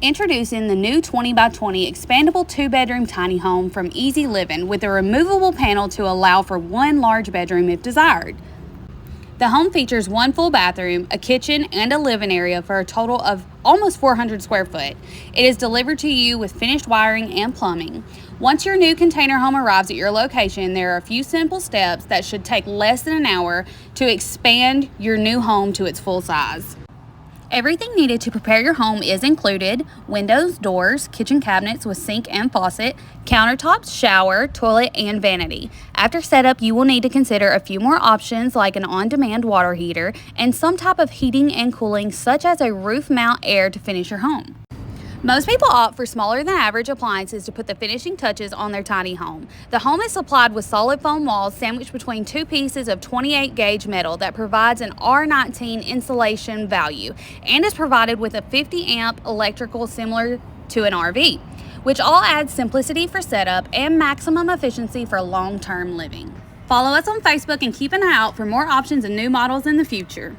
Introducing the new 20 by 20 expandable 2-bedroom tiny home from EZ Livin with a removable panel to allow for one large bedroom if desired. The home features one full bathroom, a kitchen, and a living area for a total of almost 400 square foot. It is delivered to you with finished wiring and plumbing. Once your new container home arrives at your location, there are a few simple steps that should take less than an hour to expand your new home to its full size. Everything needed to prepare your home is included: windows, doors, kitchen cabinets with sink and faucet, countertops, shower, toilet, and vanity. After setup, you will need to consider a few more options like an on-demand water heater and some type of heating and cooling such as a roof mount air to finish your home. Most people opt for smaller than average appliances to put the finishing touches on their tiny home. The home is supplied with solid foam walls sandwiched between two pieces of 28 gauge metal that provides an R19 insulation value and is provided with a 50 amp electrical similar to an RV, which all adds simplicity for setup and maximum efficiency for long-term living. Follow us on Facebook and keep an eye out for more options and new models in the future.